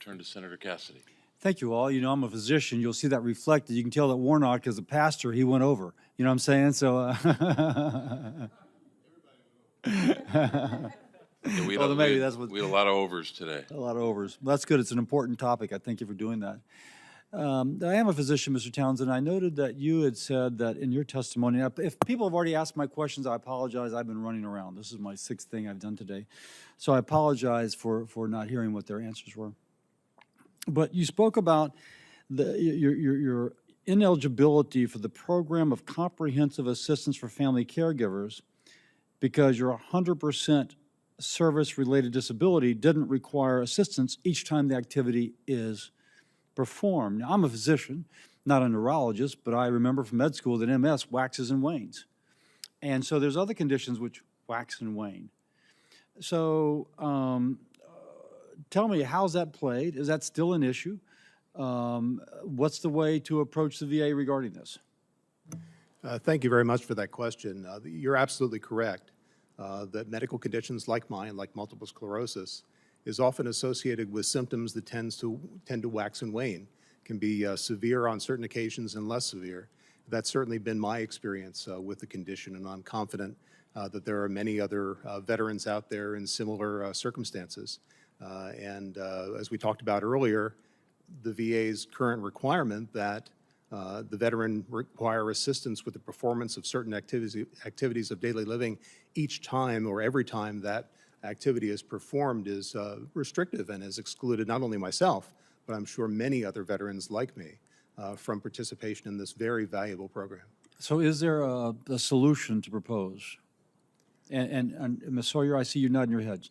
turn to Senator Cassidy. Thank you all. You know, I'm a physician. You'll see that reflected. You can tell that Warnock, as a pastor, he went over. You know what I'm saying? So, Yeah, we had Well, a- maybe we- that's what- we had a lot of overs today. a lot of overs. Well, that's good. It's an important topic. I thank you for doing that. I am a physician, Mr. Townsend. I noted that you had said that in your testimony, if people have already asked my questions, I apologize. I've been running around. This is my sixth thing I've done today. So I apologize for not hearing what their answers were. But you spoke about your ineligibility for the program of comprehensive assistance for family caregivers because your 100% service-related disability didn't require assistance each time the activity is performed. Now, I'm a physician, not a neurologist, but I remember from med school that MS waxes and wanes. And so there's other conditions which wax and wane. So tell me, how's that played? Is that still an issue? What's the way to approach the VA regarding this? Thank you very much for that question. You're absolutely correct that medical conditions like mine, like multiple sclerosis, is often associated with symptoms that tend to wax and wane, can be severe on certain occasions and less severe. That's certainly been my experience with the condition, and I'm confident that there are many other veterans out there in similar circumstances. As we talked about earlier, the VA's current requirement that the veteran require assistance with the performance of certain activities of daily living each time or every time that activity is performed is restrictive and has excluded not only myself, but I'm sure many other veterans like me from participation in this very valuable program. So is there a solution to propose? And Ms. Sawyer, I see you nodding your head.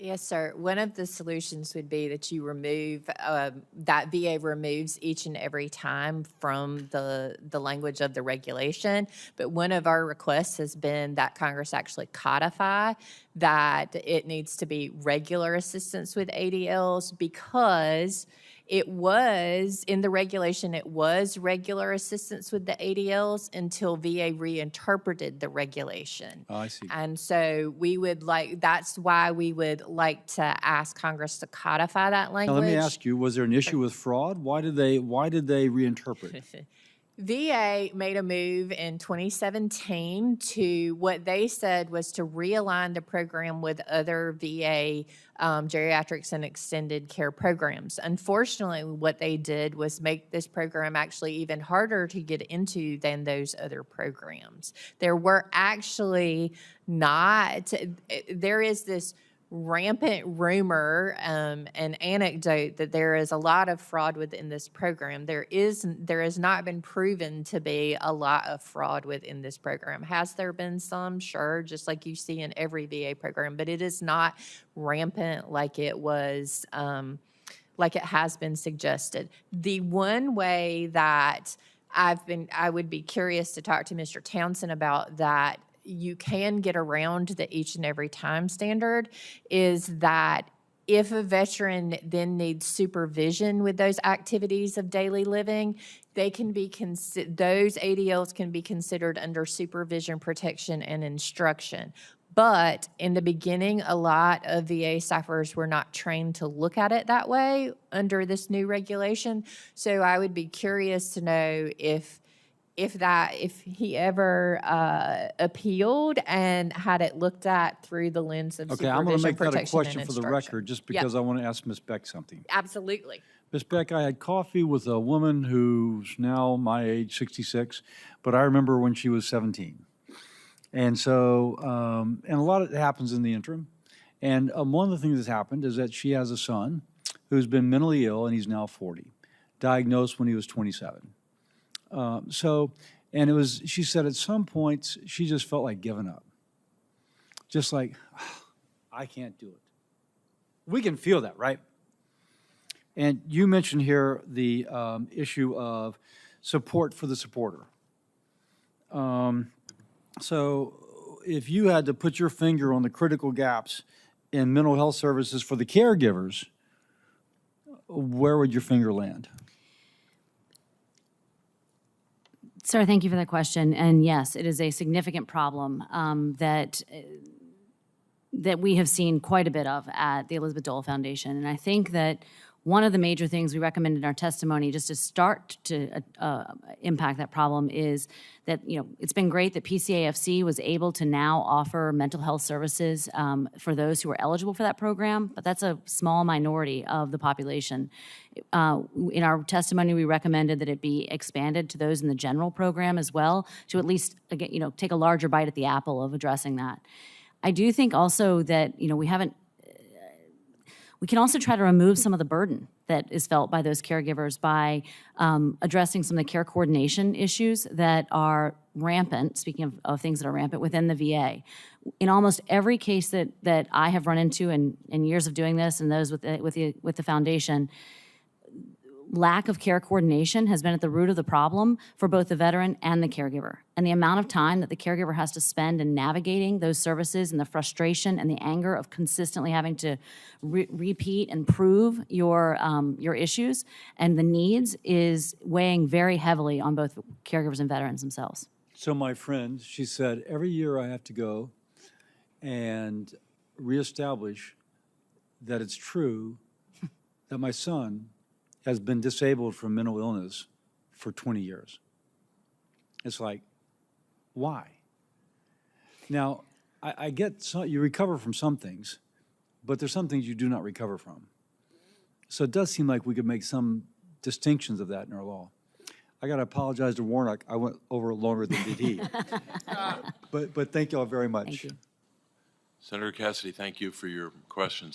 Yes, sir. One of the solutions would be that you remove, that VA removes each and every time from the language of the regulation. But one of our requests has been that Congress actually codify that it needs to be regular assistance with ADLs, because it was, in the regulation, it was regular assistance with the ADLs until VA reinterpreted the regulation. Oh, I see. And so we would like, that's why we would like to ask Congress to codify that language. Now, let me ask you, was there an issue with fraud? Why did they reinterpret? VA made a move in 2017 to what they said was to realign the program with other VA geriatrics and extended care programs. Unfortunately, what they did was make this program actually even harder to get into than those other programs. There were actually not, there is this rampant rumor and anecdote that there is a lot of fraud within this program. There has not been proven to be a lot of fraud within this program. Has there been some? Sure, just like you see in every VA program, but it is not rampant like it was, like it has been suggested. The one way that I would be curious to talk to Mr. Townsend about that you can get around the each and every time standard is that if a veteran then needs supervision with those activities of daily living, they can be those ADLs can be considered under supervision, protection, and instruction. But in the beginning, a lot of VA staffers were not trained to look at it that way under this new regulation. So I would be curious to know if he ever appealed and had it looked at through the lens of Okay, supervision, I'm going to make that a protection, question and for the instruction. record, just because I want to ask Ms. Beck something. Absolutely. Ms. Beck, I had coffee with a woman who's now my age, 66, but I remember when she was 17. And so, and a lot of it happens in the interim. And one of the things that's happened is that she has a son who's been mentally ill, and he's now 40, diagnosed when he was 27. And it was, she said at some points, she just felt like giving up. Just like, I can't do it. We can feel that, right? And you mentioned here the issue of support for the supporter. So if you had to put your finger on the critical gaps in mental health services for the caregivers, where would your finger land? Sir, thank you for that question. And yes, it is a significant problem that that we have seen quite a bit of at the Elizabeth Dole Foundation. And I think that one of the major things we recommended in our testimony just to start to impact that problem is that, it's been great that PCAFC was able to now offer mental health services for those who are eligible for that program, but that's a small minority of the population. In our testimony, we recommended that it be expanded to those in the general program as well, to at least, again, take a larger bite at the apple of addressing that. I do think also that, we can also try to remove some of the burden that is felt by those caregivers by addressing some of the care coordination issues that are rampant, speaking of things that are rampant within the VA. In almost every case that I have run into in years of doing this and those with the foundation, lack of care coordination has been at the root of the problem for both the veteran and the caregiver. And the amount of time that the caregiver has to spend in navigating those services and the frustration and the anger of consistently having to repeat and prove your issues and the needs is weighing very heavily on both caregivers and veterans themselves. So my friend, she said, every year I have to go and reestablish that it's true that my son has been disabled from mental illness for 20 years. It's like, why? Now, I get you recover from some things, but there's some things you do not recover from. So it does seem like we could make some distinctions of that in our law. I got to apologize to Warnock. I went over longer than did he. But thank you all very much. Thank you. Senator Cassidy, thank you for your questions.